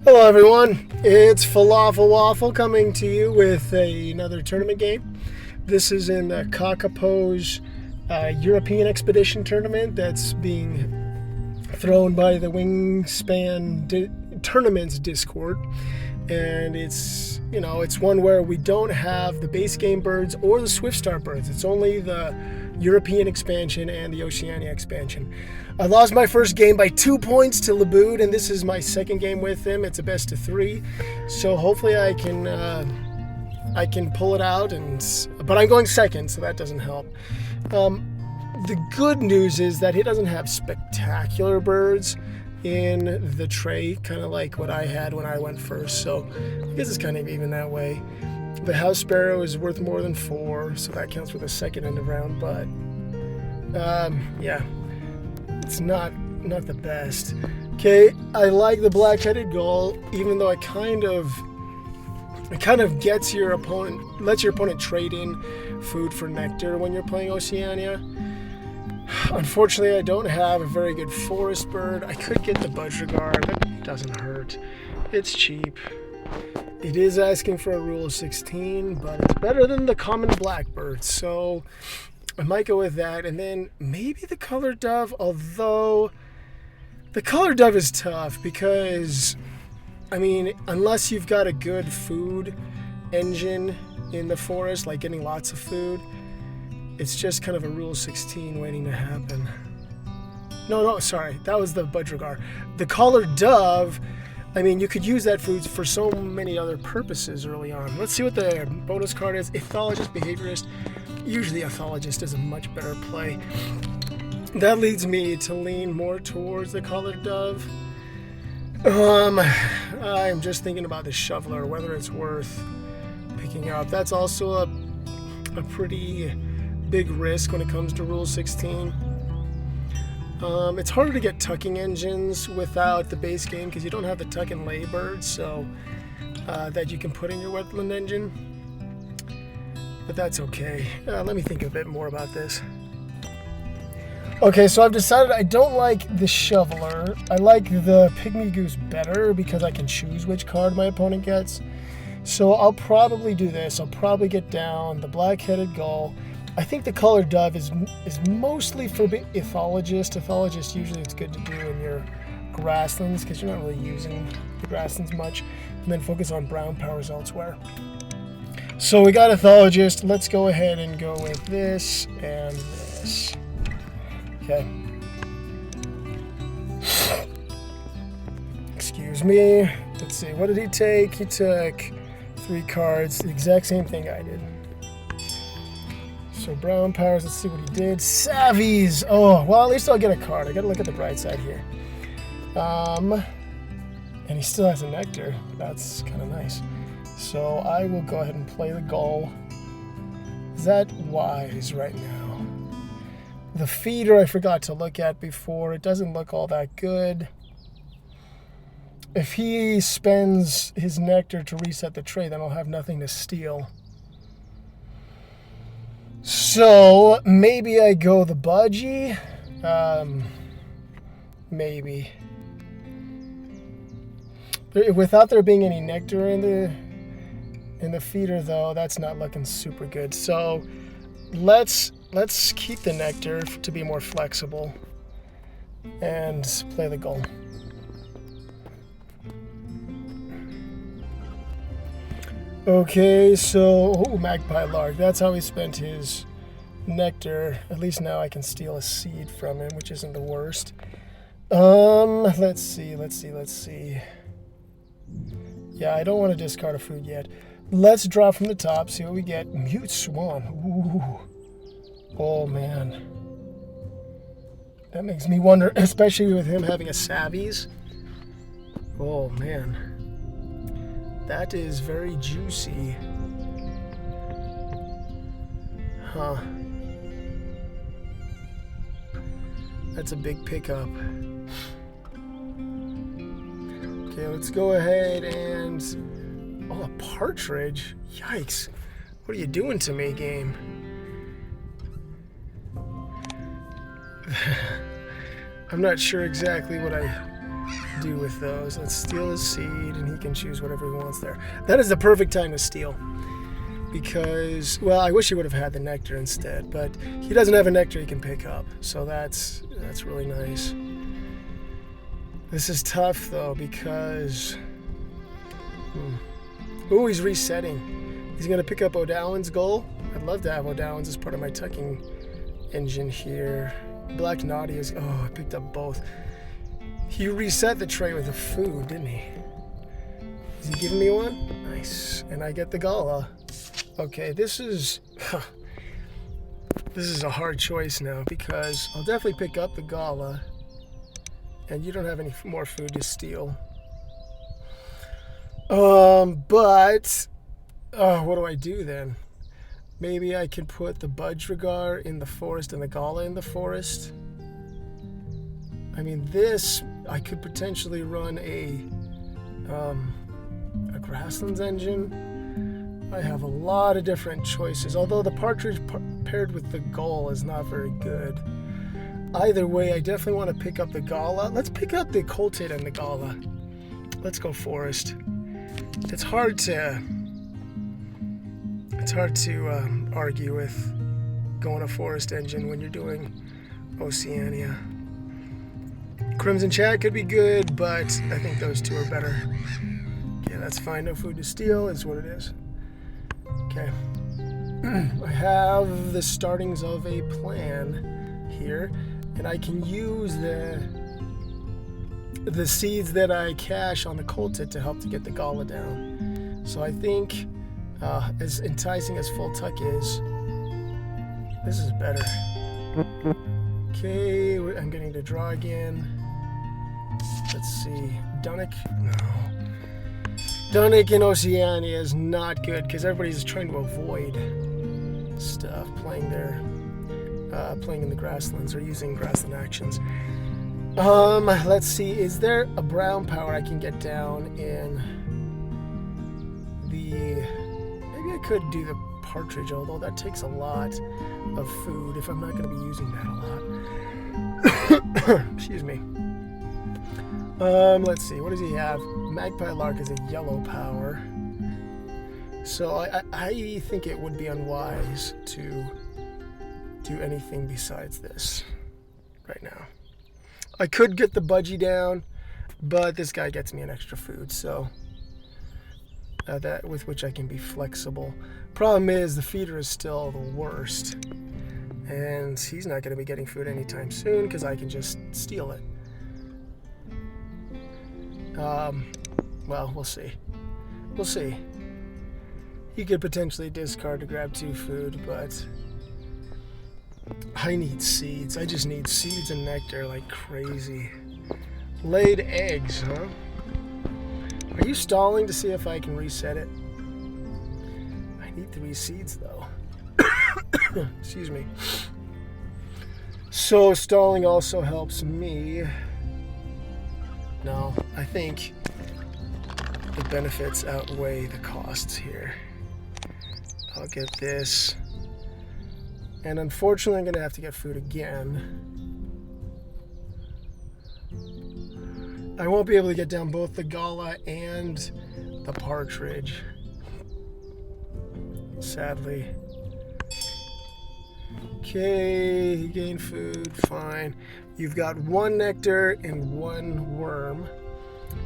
Hello everyone, it's Falafel Waffle coming to you with another tournament game. This is in the Kakapos European Expedition Tournament that's being thrown by the Wingspan Tournaments Discord. And it's one where we don't have the base game birds or the Swift Start birds. It's only the European expansion and the Oceania expansion. I lost my first game by 2 points to Labude, and this is my second game with him. It's a best of 3, so hopefully I can pull it out. But I'm going second, so that doesn't help. The good news is that he doesn't have spectacular birds in the tray, kind of like what I had when I went first. So I guess it's kind of even that way. The house sparrow is worth more than 4, so that counts for the second end of round. But yeah, it's not the best. Okay, I like the black-headed gull, even though it kind of lets your opponent trade in food for nectar when you're playing Oceania. Unfortunately, I don't have a very good forest bird. I could get the budgerigar. That doesn't hurt. It's cheap. It is asking for a rule of 16, but it's better than the common blackbird, so I might go with that. And then maybe the colored dove, although the colored dove is tough because, I mean, unless you've got a good food engine in the forest, like getting lots of food, it's just kind of a rule 16 waiting to happen. No, sorry, that was the budgerigar. The collared dove, I mean, you could use that food for so many other purposes early on. Let's see what the bonus card is. Ethologist, behaviorist. Usually ethologist is a much better play. That leads me to lean more towards the collared dove. I'm just thinking about the shoveler, whether it's worth picking up. That's also a pretty big risk when it comes to Rule 16. It's harder to get tucking engines without the base game because you don't have the tuck and lay birds, so that you can put in your wetland engine. But that's okay. Let me think a bit more about this. Okay, so I've decided I don't like the shoveler. I like the pygmy goose better because I can choose which card my opponent gets. So I'll probably do this. I'll probably get down the black-headed gull. I think the colored dove is mostly for ethologist. Ethologist, usually it's good to do in your grasslands because you're not really using the grasslands much. And then focus on brown powers elsewhere. So we got ethologist. Let's go ahead and go with this and this. Okay. Excuse me. Let's see. What did he take? He took 3 cards. The exact same thing I did. So brown powers, let's see what he did. Savvies! Oh, well, at least I'll get a card. I gotta look at the bright side here. And he still has a nectar. That's kind of nice. So I will go ahead and play the gull. Is that wise right now? The feeder I forgot to look at before. It doesn't look all that good. If he spends his nectar to reset the tray, then I'll have nothing to steal. So maybe I go the budgie. Maybe. Without there being any nectar in the feeder, though, that's not looking super good. So let's keep the nectar to be more flexible and play the gull. Okay, so magpie lark. That's how he spent his nectar. At least now I can steal a seed from him, which isn't the worst. Let's see. Yeah, I don't want to discard a food yet. Let's draw from the top, see what we get. Mute swan. Ooh. Oh man. That makes me wonder, especially with him having a savvies. Oh man. That is very juicy. Huh. That's a big pickup. Okay, let's go ahead and... Oh, a partridge? Yikes. What are you doing to me, game? I'm not sure exactly what I do with those. Let's steal his seed, and he can choose whatever he wants there. That is the perfect time to steal. Because, well, I wish he would have had the nectar instead, but he doesn't have a nectar he can pick up. So that's really nice. This is tough, though, because... Ooh, he's resetting. He's going to pick up O'Dowan's goal. I'd love to have O'Dowan's as part of my tucking engine here. Black Naughty is... Oh, I picked up both. He reset the tray with the food, didn't he? Is he giving me one? Nice. And I get the Galah. Okay, this is a hard choice now, because I'll definitely pick up the Galah, and you don't have any more food to steal. But what do I do then? Maybe I can put the Budgerigar in the forest and the Galah in the forest. I mean, this, I could potentially run a grasslands engine. I have a lot of different choices, although the partridge paired with the gull is not very good. Either way, I definitely want to pick up the Galah. Let's pick up the Colted and the Galah. Let's go forest. It's hard to argue with going a forest engine when you're doing Oceania. Crimson Chat could be good, but I think those two are better. Okay, that's fine. No food to steal is what it is. Okay. I have the startings of a plan here, and I can use the seeds that I cache on the Colted to help to get the Galah down. So I think, as enticing as full tuck is, this is better. Okay, I'm getting to draw again. Let's see. Dunnock? No. Dunnock in Oceania is not good because everybody's trying to avoid stuff, playing in the grasslands or using grassland actions. Let's see. Is there a brown power I can get down in the... Maybe I could do the partridge, although that takes a lot of food if I'm not going to be using that a lot. Excuse me. Let's see. What does he have? Magpie Lark is a yellow power. So I think it would be unwise to do anything besides this right now. I could get the budgie down, but this guy gets me an extra food, so that with which I can be flexible. Problem is the feeder is still the worst, and he's not going to be getting food anytime soon because I can just steal it. Well, we'll see. We'll see. He could potentially discard to grab 2 food, but I need seeds. I just need seeds and nectar like crazy. Laid eggs, huh? Are you stalling to see if I can reset it? I need 3 seeds, though. Excuse me. So stalling also helps me. No, I think the benefits outweigh the costs here. I'll get this. And unfortunately, I'm going to have to get food again. I won't be able to get down both the Galah and the partridge, sadly. Okay, he gained food, fine. You've got 1 nectar and 1 worm.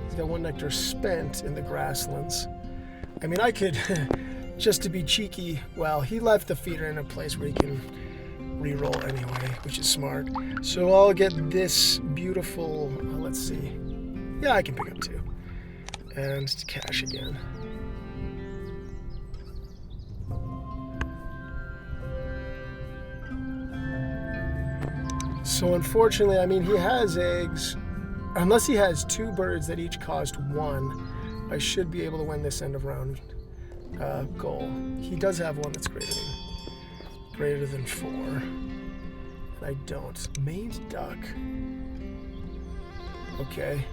He's got 1 nectar spent in the grasslands. I mean, I could, just to be cheeky, well, he left the feeder in a place where he can re-roll anyway, which is smart. So I'll get this beautiful, let's see. Yeah, I can pick up 2. And cash again. So unfortunately, I mean, he has eggs. Unless he has 2 birds that each cost 1, I should be able to win this end of round goal. He does have one that's greater than 4. And I don't. Maned duck. Okay.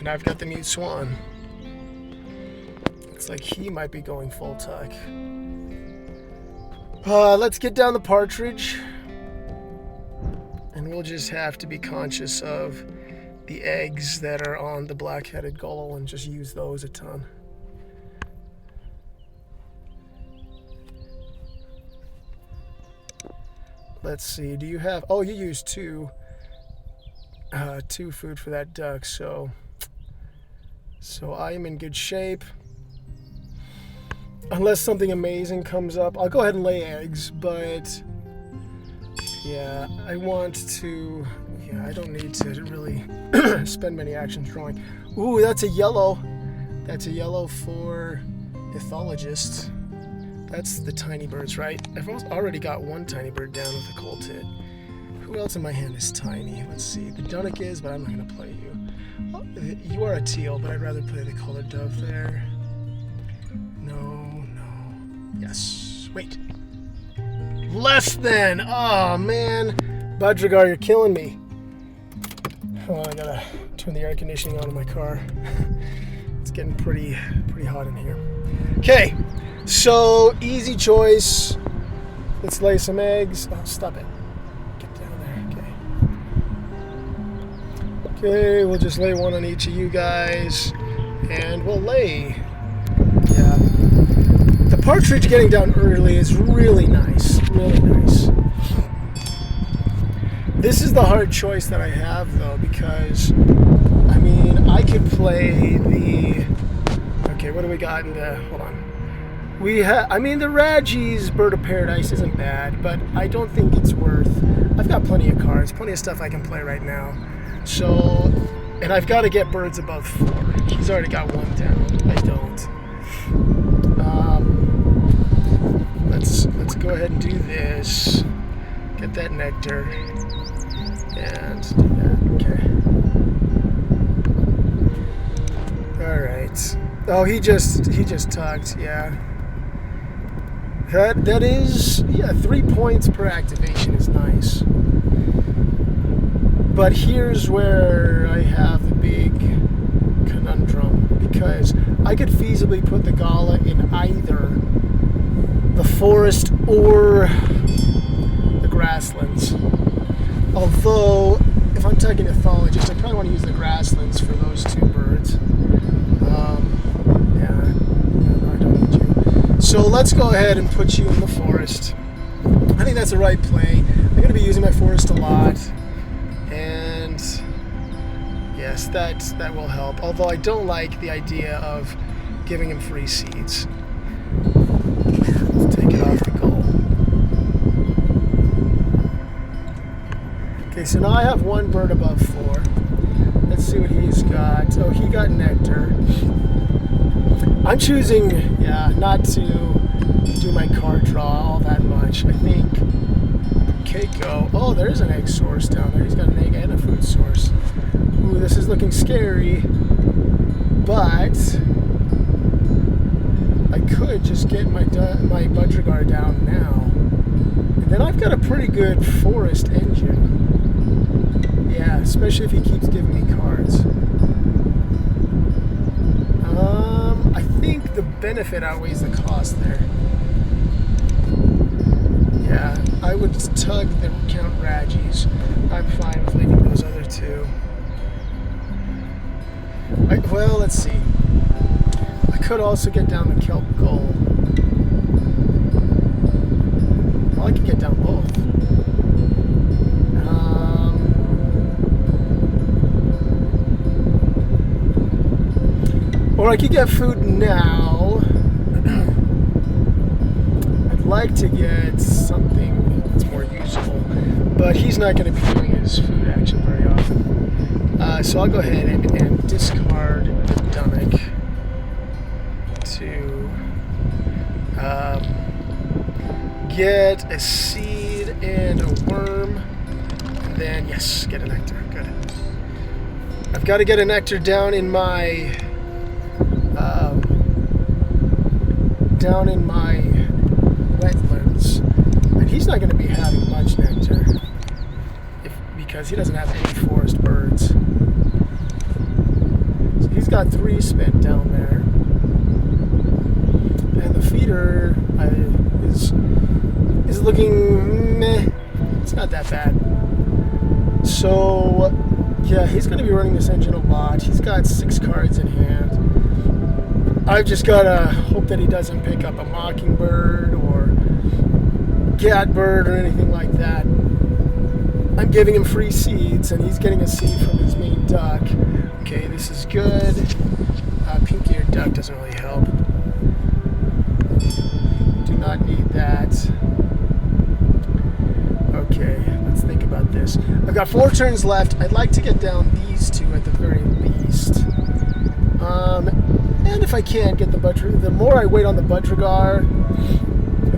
And I've got the mute swan. Looks like he might be going full tuck. Let's get down the partridge. And we'll just have to be conscious of the eggs that are on the black-headed gull and just use those a ton. Let's see, do you have, oh, you used two food for that duck, so I am in good shape. Unless something amazing comes up, I'll go ahead and lay eggs, but yeah, I don't need to really spend many actions drawing. Ooh, that's a yellow. That's a yellow for ethologist. That's the tiny birds, right? I've already got one tiny bird down with a cold tit. Who else in my hand is tiny? Let's see. The Dunnock is, but I'm not going to play you. Oh, you are a teal, but I'd rather play the colored dove there. No. Yes. Wait. Less than. Oh, man. Budrigar, you're killing me. Oh, I gotta turn the air conditioning on in my car. It's getting pretty hot in here. Okay. So, easy choice. Let's lay some eggs. Oh, stop it. Get down there. Okay, we'll just lay one on each of you guys. And we'll lay. Yeah. The partridge getting down early is really nice. Really nice. This is the hard choice that I have, though, because, I mean, I could play the... Okay, what do we got in the... Hold on. I mean, the Raji's Bird of Paradise isn't bad, but I don't think it's worth... I've got plenty of cards, plenty of stuff I can play right now. So, and I've got to get birds above 4. He's already got one down. I don't. Let's go ahead and do this. Get that nectar. And do that. Okay. All right. Oh, he just tugged. Yeah. That is, yeah, 3 points per activation is nice. But here's where I have the big conundrum, because I could feasibly put the Galah in either the forest or the grasslands. Although, if I'm taking ethologist, I probably want to use the grasslands for those two birds. So let's go ahead and put you in the forest. I think that's the right play. I'm going to be using my forest a lot. And yes, that will help. Although I don't like the idea of giving him free seeds. Let's take it off the goal. Okay, so now I have one bird above 4. Let's see what he's got. Oh, he got nectar. I'm choosing, not to do my card draw all that much. I think Keiko. Oh, there's an egg source down there. He's got an egg and a food source. Ooh, this is looking scary. But I could just get my Budrigar down now. And then I've got a pretty good forest engine. Yeah, especially if he keeps giving me cards. I think the benefit outweighs the cost there. Yeah, I would tug the Count Rajis. I'm fine with leaving those other two. Well, let's see. I could also get down the Kelp Gull. Well, I could get down both. Or I could get food now. I'd like to get something that's more useful, but he's not going to be doing his food action very often. So I'll go ahead and discard the Dunnock to get a seed and a worm, and then, yes, get a nectar. Good. I've got to get a nectar down in my wetlands, and he's not going to be having much nectar because he doesn't have any forest birds. So he's got 3 spent down there, and the feeder is looking meh. It's not that bad. So Yeah, he's going to be running this engine a lot. He's got 6 cards in hand. I've just got to hope that he doesn't pick up a mockingbird or catbird or anything like that. I'm giving him free seeds, and he's getting a seed from his main duck. Okay, this is good. Pink-eared duck doesn't really help. Do not need that. Okay, let's think about this. I've got 4 turns left. I'd like to get down these 2 at the very least. And if I can get the Budrigar, the more I wait on the Budrigar,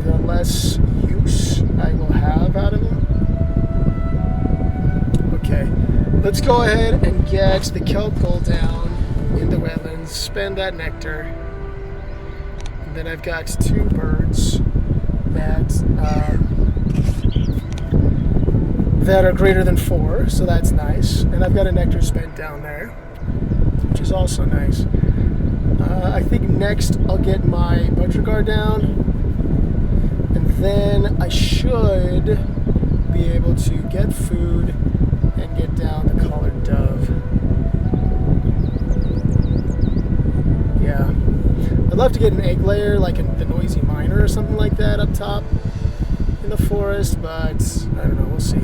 the less use I will have out of him. Okay, let's go ahead and get the kelp gull down in the wetlands, spend that nectar. And then I've got 2 birds that are greater than 4, so that's nice. And I've got a nectar spent down there, which is also nice. I think next I'll get my Budrigar down, and then I should be able to get food and get down the collared dove. Yeah. I'd love to get an egg layer, like the noisy miner or something like that up top in the forest, but I don't know, we'll see.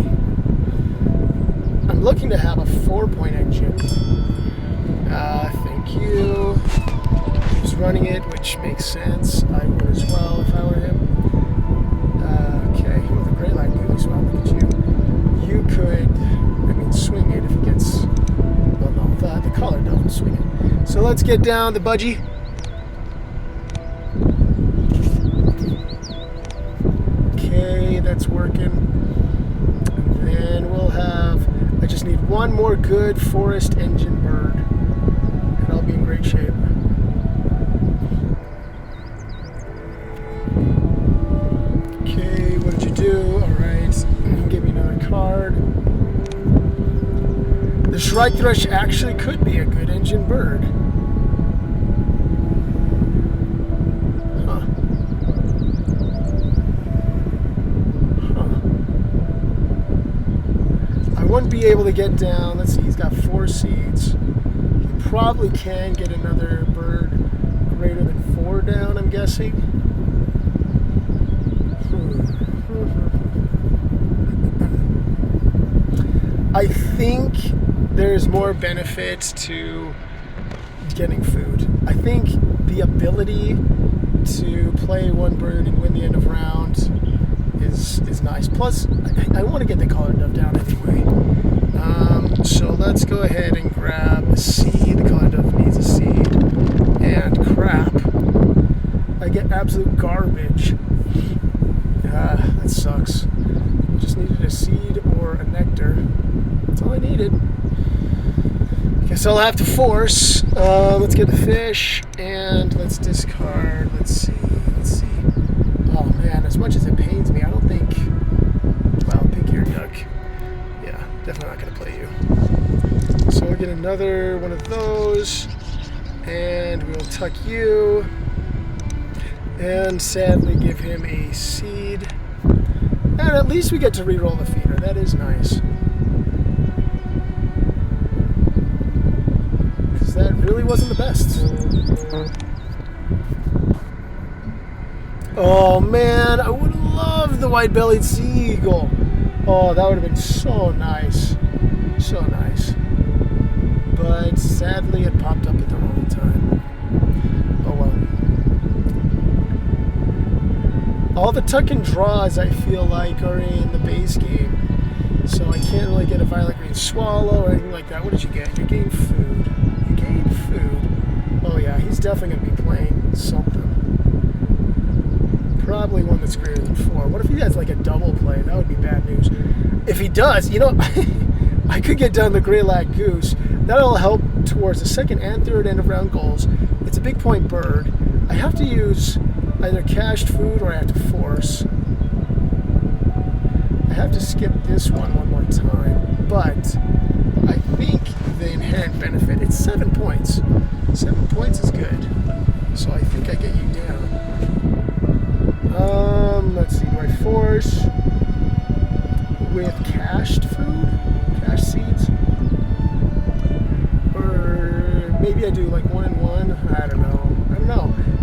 I'm looking to have a 4-point engine. Thank you. He's running it, which makes sense. I would as well if I were him. Okay, well, the gray light goose, well, look at you. You could, swing it if it gets, well, no, the collar doesn't swing it. So let's get down the budgie. Okay, that's working. And then we'll have, I just need 1 more good forest engine bird, and I'll be in great shape. Okay, what did you do? Alright, give me another card. The shrike thrush actually could be a good engine bird. I wouldn't be able to get down. Let's see, he's got 4 seeds. He probably can get another bird greater than 4 down, I'm guessing. I think there's more benefit to getting food. I think the ability to play 1 bird and win the end of round is nice. Plus, I want to get the collared dove down anyway. So let's go ahead and grab a seed. The collared dove needs a seed. And crap. I get absolute garbage. That sucks. Just needed a seed or a nectar. That's all I needed. Guess I'll have to force. Let's get the fish and let's discard. Let's see. Oh man, as much as it pains me, I don't think. Well, pink-eared duck. Yeah, definitely not going to play you. So we'll get another one of those, and we'll tuck you, and sadly give him a seed. And at least we get to reroll the feeder. That is nice. Because that really wasn't the best. Oh man, I would love the white-bellied seagull. Oh, that would have been so nice. So nice. But sadly it popped up at the wrong time. Oh well. All the tuck and draws I feel like are in the base game. So I can't really get a violet green swallow or anything like that. What did you get? You gained food. You gained food. Oh yeah, he's definitely going to be playing something. Probably one that's greater than 4. What if he has like a double play? That would be bad news. If he does, you know, I could get down the gray-lag goose. That'll help towards the 2nd and 3rd end of round goals. It's a big point bird. I have to use either cached food or I have to force. I have to skip this one more time, but I think the inherent benefit, it's 7 points. 7 points is good. So I think I get you down. Let's see, do I force with cached food? Cached seeds? maybe I do like 1 and 1. I don't know.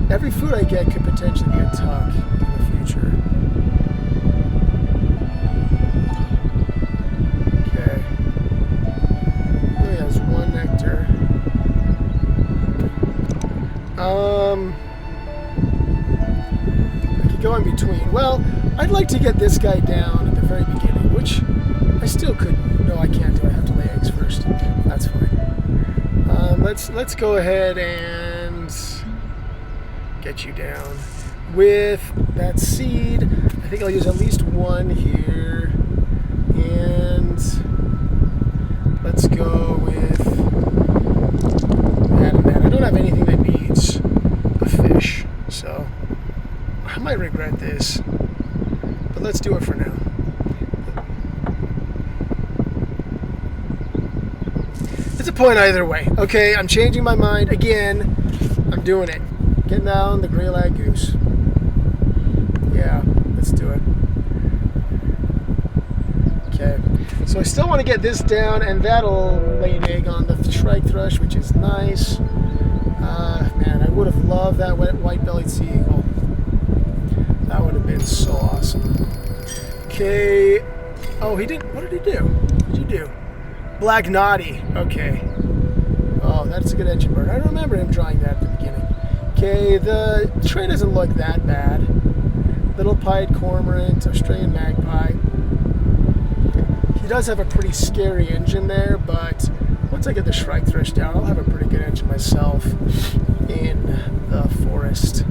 Every food I get could potentially be a tuck in the future. Okay. Only has 1 nectar. I could go in between. Well, I'd like to get this guy down at the very beginning, which I still could. No, I can't do it. I have to lay eggs first. That's fine. Let's go ahead and get you down with that seed. I think I'll use at least 1 here, and let's go with that and that. I don't have anything that needs a fish, so I might regret this, but let's do it for now. It's a point either way. Okay, I'm changing my mind again. I'm doing it. Getting down the Galah goose. Yeah, let's do it. Okay, so I still want to get this down, and that'll lay an egg on the shrike thrush, which is nice. Man, I would have loved that white-bellied sea eagle. That would have been so awesome. Okay. Oh, he did. What did he do? What did you do? Black Naughty. Okay. Oh, that's a good engine bird. I remember him drawing that at the beginning. Okay, the tray doesn't look that bad. Little pied cormorant, Australian magpie. He does have a pretty scary engine there, but once I get the shrike thrush down, I'll have a pretty good engine myself in the forest.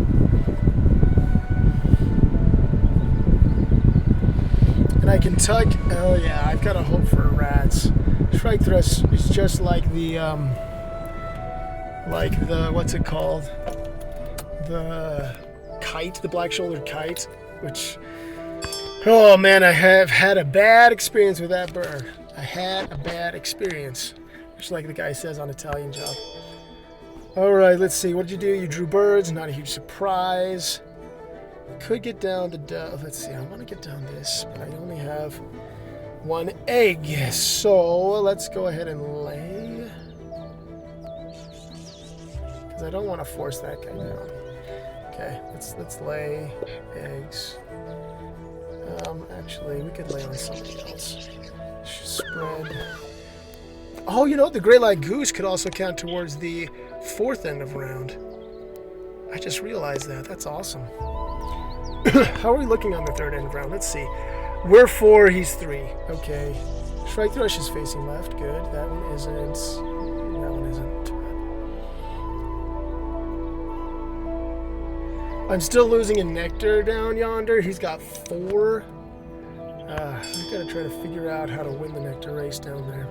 And I can tuck. Oh yeah, I've got to hope for rats. Shrike thrush is just like the what's it called? The kite, the black-shouldered kite, which, oh man, I have had a bad experience with that bird. I had a bad experience, just like the guy says on Italian Job. All right, let's see. What did you do? You drew birds. Not a huge surprise. Could get down the dove. Let's see. I want to get down this, but I only have 1 egg. So let's go ahead and lay, because I don't want to force that guy down. Okay, let's lay eggs. Actually, we could lay on somebody else. Spread. Oh, you know, the Galah goose could also count towards the 4th end of round. I just realized that. That's awesome. How are we looking on the 3rd end of round? Let's see. We're 4, he's 3. Okay. Shrike thrush is facing left. Good. That one isn't. That one isn't. I'm still losing a nectar down yonder. He's got 4. I've got to try to figure out how to win the nectar race down there.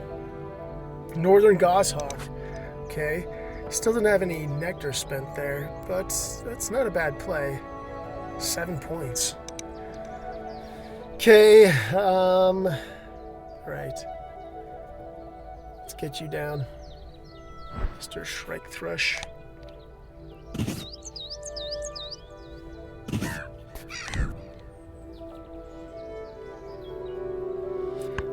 Northern goshawk. Okay. Still didn't have any nectar spent there, but that's not a bad play. 7 points. Okay. Right. Let's get you down, Mr. Shrike Thrush.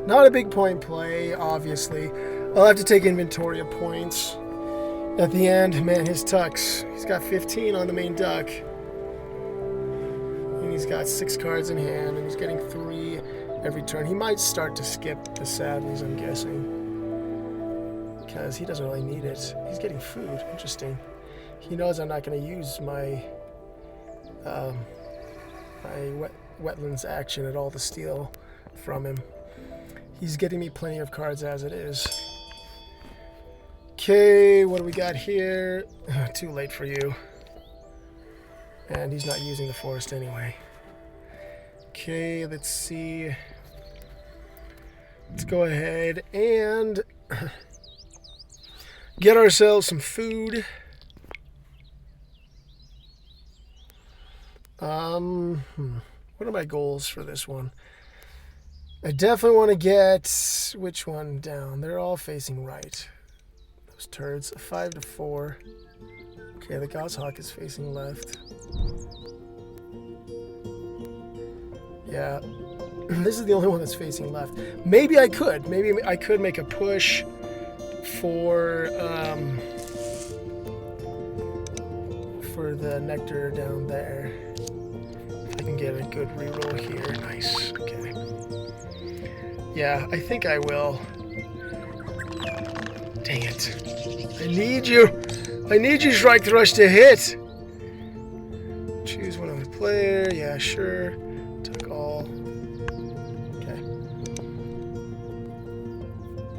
Not a big point play, obviously. I'll have to take inventory of points at the end. Man, his tucks. He's got 15 on the main duck. And he's got 6 cards in hand, and he's getting 3 every turn. He might start to skip the saddles, I'm guessing, because he doesn't really need it. He's getting food. Interesting. He knows I'm not going to use my wetlands action at all to steal from him. He's getting me plenty of cards as it is. Okay, what do we got here? Too late for you. And he's not using the forest anyway. Okay, let's see. Let's go ahead and get ourselves some food. What are my goals for this one? I definitely want to get which one down? They're all facing right. Those turds. 5 to 4. Okay, the goshawk is facing left. Yeah, this is the only one that's facing left. Maybe I could make a push for nectar down there. If I can get a good reroll here. Nice. Okay. Yeah, I think I will. Dang it. I need you. I need you, Strike Thrush, to hit. Choose one other player. Yeah, sure. Took all. Okay.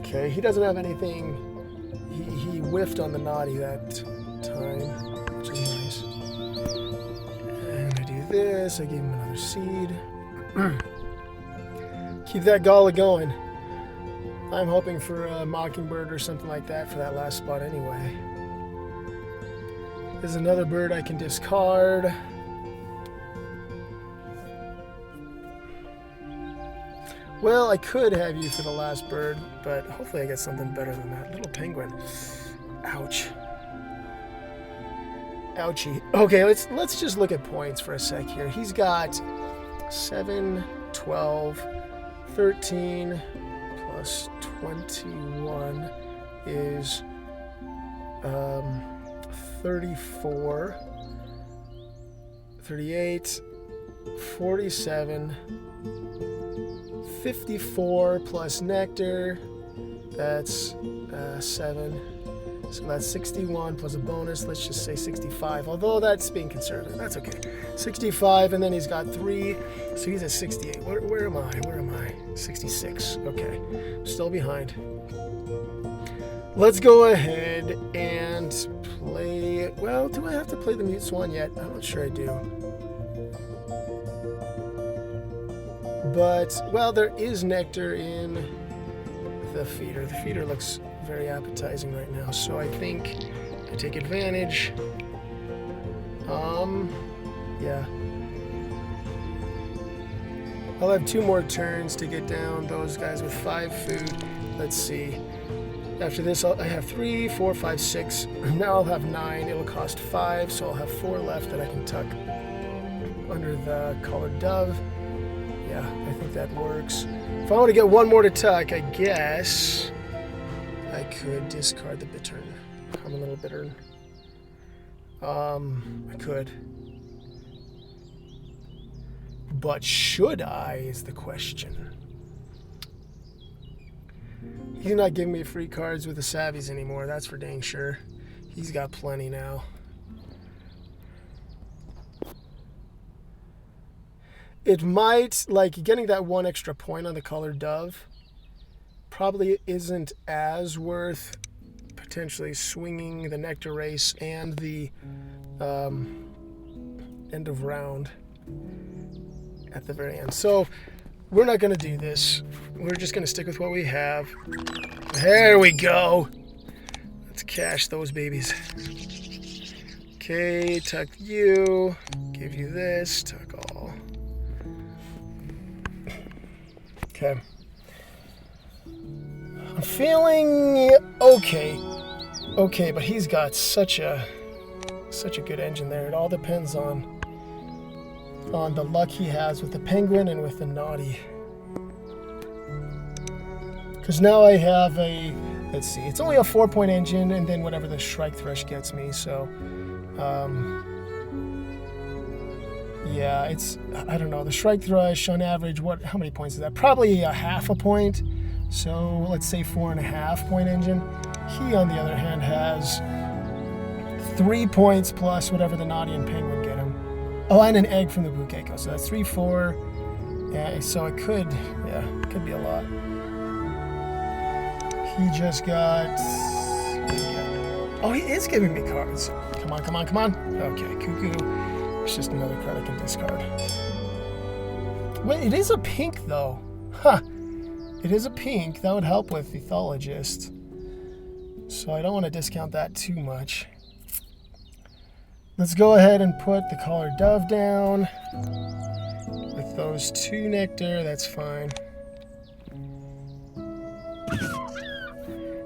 Okay, he doesn't have anything. He whiffed on the naughty that time, which is nice. And I do this. I gave him another seed. Keep that Galah going. I'm hoping for a Mockingbird or something like that for that last spot anyway. There's another bird I can discard. Well, I could have you for the last bird, but hopefully I get something better than that. Little penguin. Ouch. Ouchie. Okay, let's just look at points for a sec here. He's got 7, 12, 13 plus 21 is 34, 38, 47, 54 plus nectar, that's 7. So that's 61 plus a bonus, let's just say 65. Although that's being conservative, that's okay. 65, and then he's got 3, so he's at 68. Where am I? 66, okay. Still behind. Let's go ahead and play, well, do I have to play the Mute Swan yet? I'm not sure I do. But, well, there is nectar in the feeder. The feeder looks very appetizing right now, so I think I take advantage. Yeah. I'll have 2 more turns to get down those guys with 5 food. Let's see. After this, I have 3, 4, 5, 6. Now I'll have 9. It'll cost 5, so I'll have 4 left that I can tuck under the collared dove. Yeah, I think that works. If I want to get 1 more to tuck, I guess I could discard the bittern. I'm a little bittern. I could. But should I is the question. He's not giving me free cards with the Savvies anymore, that's for dang sure. He's got plenty now. It might, like, getting that 1 extra point on the collared dove probably isn't as worth potentially swinging the nectar race and the end of round at the very end. So we're not going to do this. We're just going to stick with what we have. There we go. Let's cash those babies. Okay, tuck you. Give you this. Tuck all. Okay. I'm feeling okay. Okay, but he's got such a good engine there. It all depends on the luck he has with the penguin and with the naughty. Because now I have a, let's see, it's only a 4-point engine and then whatever the Strike Thrush gets me. So, yeah, it's, I don't know, the Strike Thrush on average, how many points is that? Probably a half a point. So let's say 4.5-point engine. He, on the other hand, has 3 points plus whatever the naughty and penguin get him. Oh, and an egg from the Bukeko. So that's 3, 4. Yeah, so it could be a lot. He just got... Oh, he is giving me cards. Come on, come on, come on. Okay, Cuckoo. It's just another card I can discard. Wait, it is a pink, though. Huh. It is a pink. That would help with the Ethologist. So I don't want to discount that too much. Let's go ahead and put the collared dove down. With those 2 nectar, that's fine.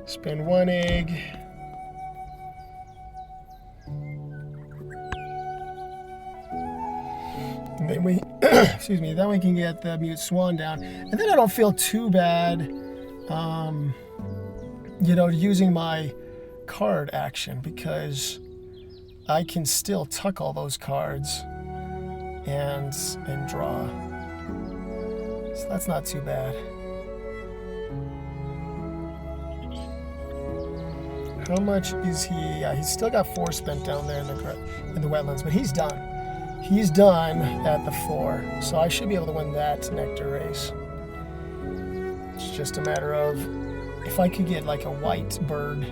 Spend 1 egg. And then we, excuse me, then we can get the Mute Swan down. And then I don't feel too bad, you know, using my card action because I can still tuck all those cards and draw. So that's not too bad. How much is he? Yeah, he's still got 4 spent down there in the wetlands, but he's done. He's done at the 4, so I should be able to win that nectar race. It's just a matter of if I could get like a white bird,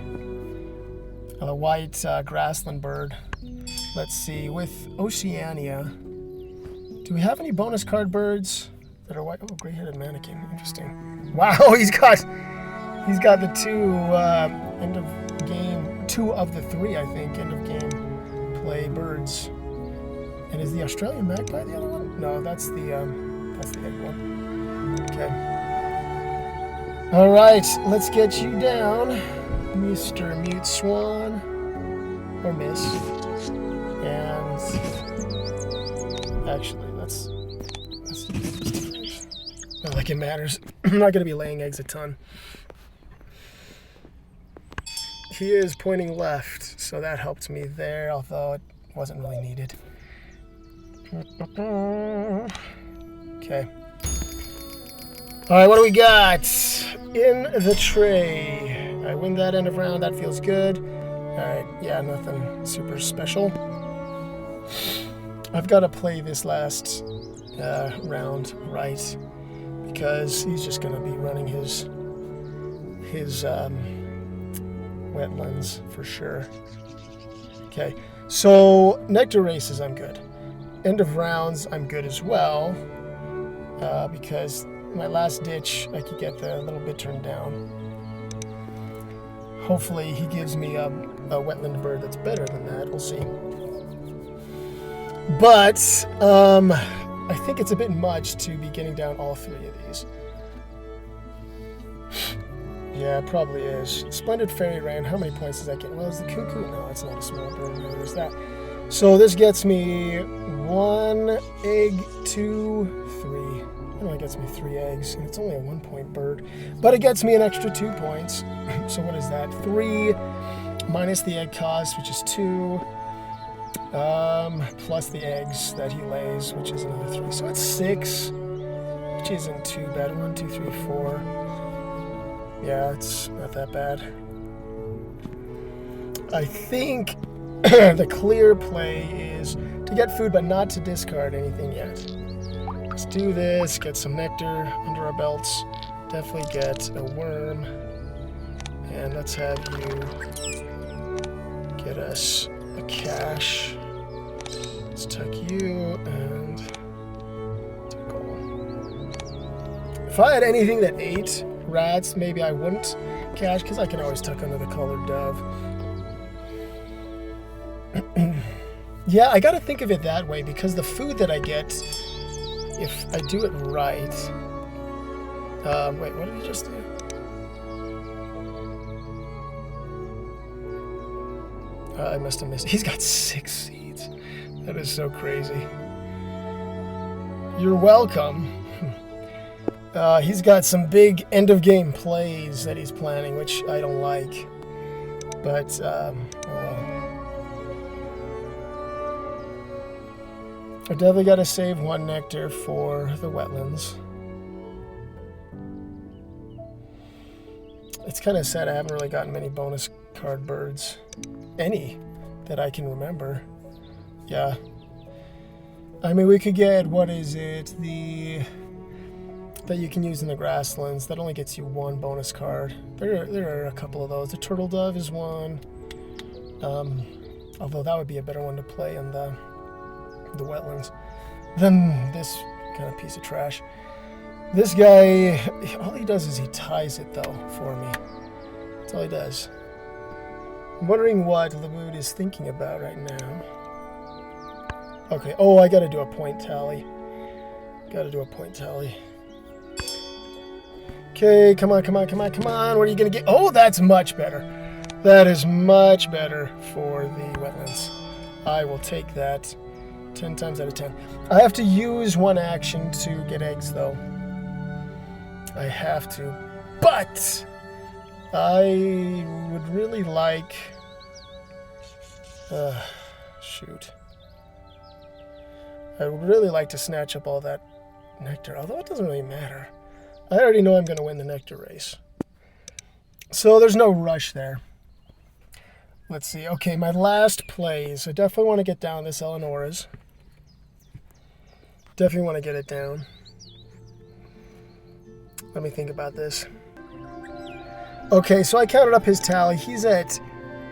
a white grassland bird. Let's see, with Oceania, do we have any bonus card birds that are white? Oh, gray-headed mannequin, interesting. Wow, he's got the 2 end of game, 2 of the 3, I think, end of game play birds. And is the Australian magpie the other one? No, that's the egg one. Okay. All right, let's get you down, Mr. Mute Swan, or Miss. And actually, let's use this. Not like it matters. I'm not gonna be laying eggs a ton. He is pointing left, so that helped me there, although it wasn't really needed. Okay. All right, what do we got in the tray? I win that end of round. That feels good. All right, yeah, nothing super special. I've got to play this last round right because he's just going to be running his wetlands for sure. Okay, so nectar races, I'm good. End of rounds, I'm good as well, because my last ditch, I could get the little bit turned down. Hopefully he gives me a wetland bird that's better than that, we'll see. But, I think it's a bit much to be getting down all 3 of these. Yeah, it probably is. Splendid Fairy Wren, how many points does that get? Well, is the cuckoo? No, it's not a small bird, no, there's that. So this gets me 1 egg, 2, 3. It only gets me 3 eggs, and it's only a 1-point bird. But it gets me an extra 2 points. So what is that? 3 minus the egg cost, which is 2, plus the eggs that he lays, which is another 3. So it's 6, which isn't too bad. 1, 2, 3, 4. Yeah, it's not that bad. I think the clear play is to get food, but not to discard anything yet. Let's do this, get some nectar under our belts, definitely get a worm, and let's have you get us a cache. Let's tuck you and tickle. If I had anything that ate rats, maybe I wouldn't cache, because I can always tuck under the colored dove. Yeah, I gotta think of it that way, because the food that I get, if I do it right... wait, what did he just do? I must have missed. He's got 6 seeds. That is so crazy. You're welcome. He's got some big end-of-game plays that he's planning, which I don't like. But, oh well. I definitely got to save 1 nectar for the wetlands. It's kind of sad I haven't really gotten many bonus card birds. Any that I can remember. Yeah. I mean, we could get, what is it, that you can use in the grasslands. That only gets you 1 bonus card. There are a couple of those. The turtle dove is 1. Although that would be a better one to play in the wetlands than this kind of piece of trash. This guy, all he does is he ties it though for me. That's all he does. I'm wondering what Labude is thinking about right now. Okay, oh, I gotta do a point tally. Okay, come on. What are you gonna get? Oh, that's much better. That is much better for the wetlands. I will take that 10 times out of 10. I have to use 1 action to get eggs, though. I have to. But I would really like... shoot. I would really like to snatch up all that nectar, although it doesn't really matter. I already know I'm going to win the nectar race. So there's no rush there. Let's see. Okay, my last plays. I definitely want to get down this Eleonora's. Definitely want to get it down. Let me think about this. Okay, so I counted up his tally. He's at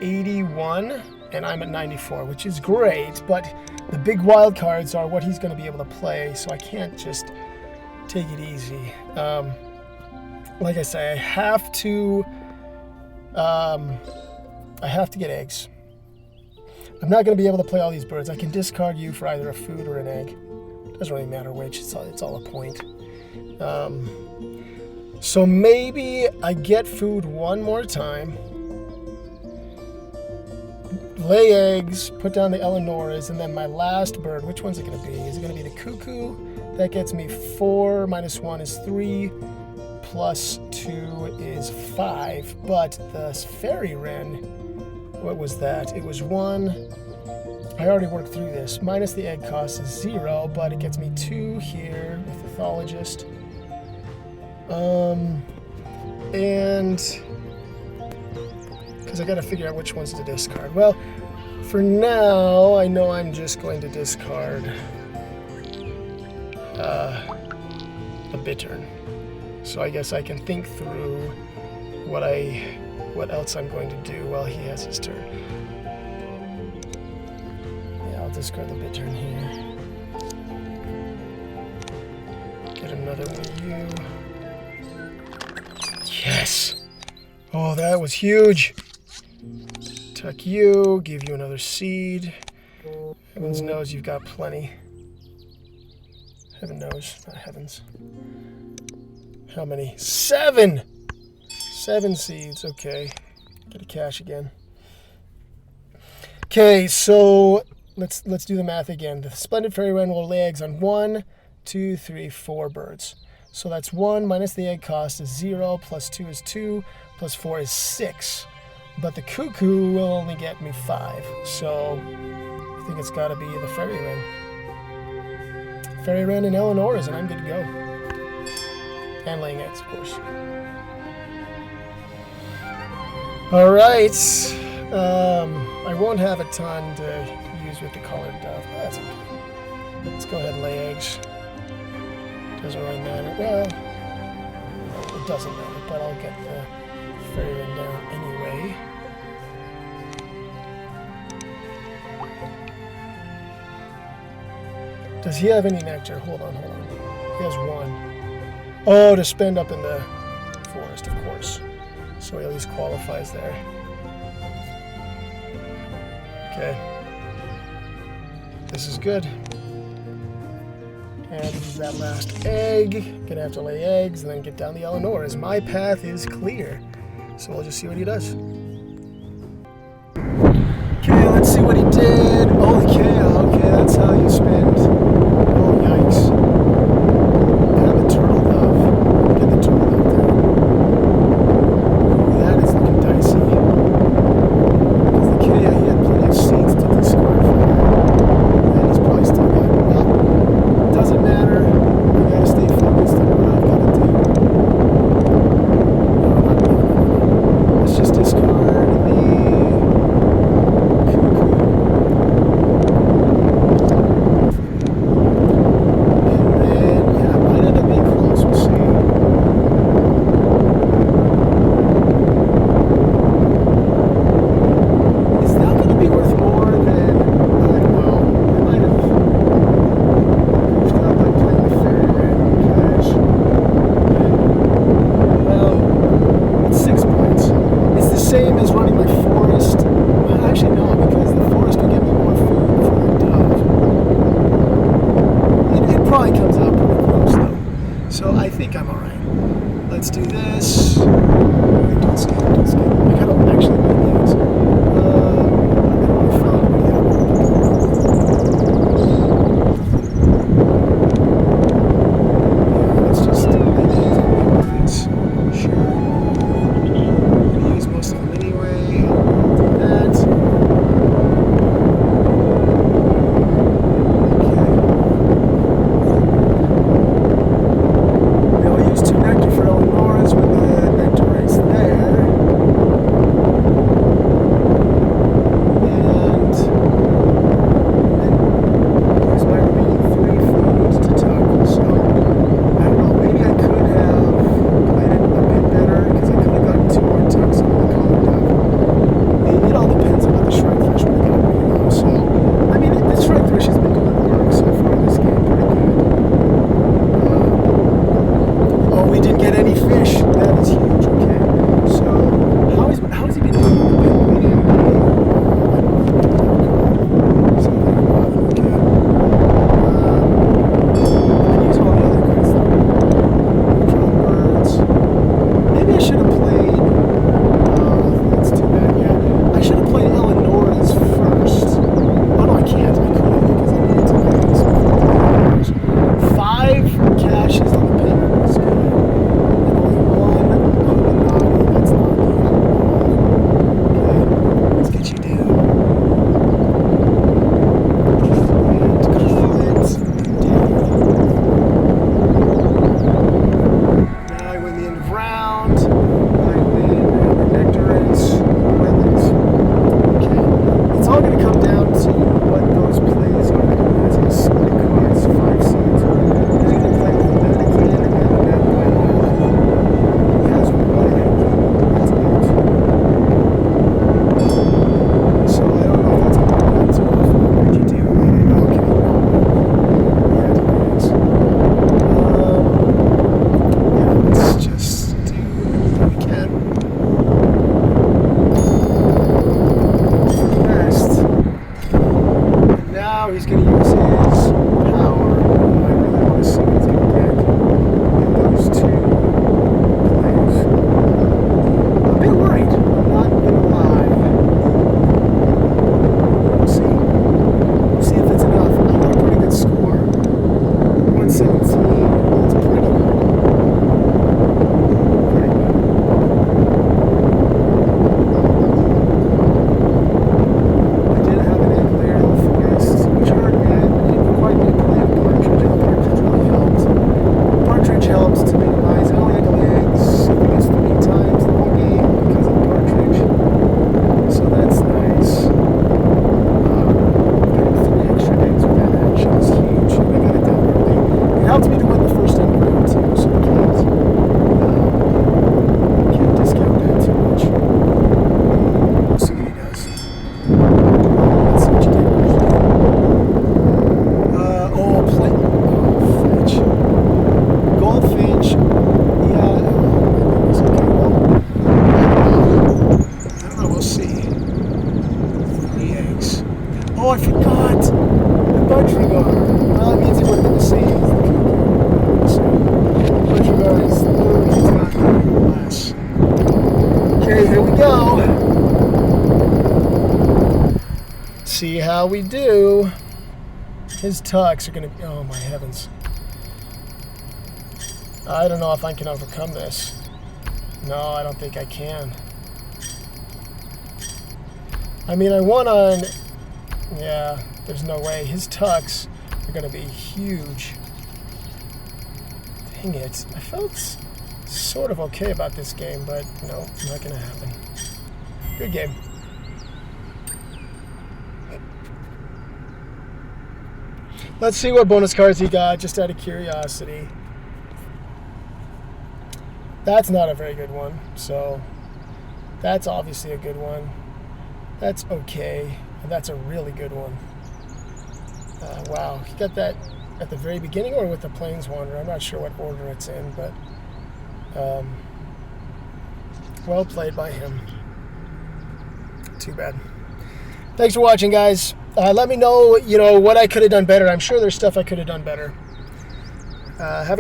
81, and I'm at 94, which is great, but the big wild cards are what he's going to be able to play, so I can't just take it easy. Like I say, I have to get eggs. I'm not going to be able to play all these birds. I can discard you for either a food or an egg. Doesn't really matter which. It's all a point. So maybe I get food one more time, lay eggs, put down the Eleonoras, and then my last bird, which one's it going to be? Is it going to be the cuckoo? That gets me 4 minus 1 is 3, plus 2 is 5. But the fairy wren, what was that? It was 1. I already worked through this. Minus the egg cost is 0, but it gets me 2 here with the pathologist. And because I got to figure out which ones to discard. Well, for now, I know I'm just going to discard a bittern. So I guess I can think through what else I'm going to do while he has his turn. Yeah, I'll discard the bittern here. Get another one of you. Yes! Oh, that was huge! Tuck you, give you another seed. Heavens knows you've got plenty. Heaven knows, not heavens. How many? 7! 7 seeds, okay. Get a cash again. Okay, so let's do the math again. The splendid fairy wren will lay eggs on 1, 2, 3, 4 birds. So that's 1 minus the egg cost is 0, plus 2 is 2, plus 4 is 6. But the cuckoo will only get me 5. So I think it's got to be the fairy wren. Fairy wren and Eleonora's, and I'm good to go. And laying eggs, of course. All right. I won't have a ton to use with the colored dove. That's okay. Let's go ahead and lay eggs. Doesn't really matter. Well, it doesn't matter, but I'll get the fairy wren down anyway. Does he have any nectar? Hold on. He has 1. Oh, to spend up in the forest, of course. So he at least qualifies there. Okay. This is good. And this is that last egg. Gonna have to lay eggs and then get down the Eleonoras. My path is clear. So we'll just see what he does. Okay, let's see what he did. Oh, okay, that's how you spend. Oh, yikes. And the turtle dove. Get the turtle dove there. Ooh, that is looking dicey. Because the Kea, he had plenty of seeds to discard for that. And he's probably still got, well, doesn't matter. I gotta stay focused on what I've got to do. No. Let's just discard the cuckoo. Oh, I forgot. The budgie guard. Well, it means it would have been the same. So, budgie guard is less. Okay, here we go. See how we do. His tucks are going to be... Oh, my heavens. I don't know if I can overcome this. No, I don't think I can. I mean, I won on... Yeah, there's no way. His tucks are going to be huge. Dang it. I felt sort of okay about this game, but no, not going to happen. Good game. Let's see what bonus cards he got, just out of curiosity. That's not a very good one, so that's obviously a good one. That's okay, and that's a really good one. Wow, he got that at the very beginning or with the Planeswalker. I'm not sure what order it's in, but well played by him. Too bad. Thanks for watching, guys. Let me know, what I could have done better. I'm sure there's stuff I could have done better. Have a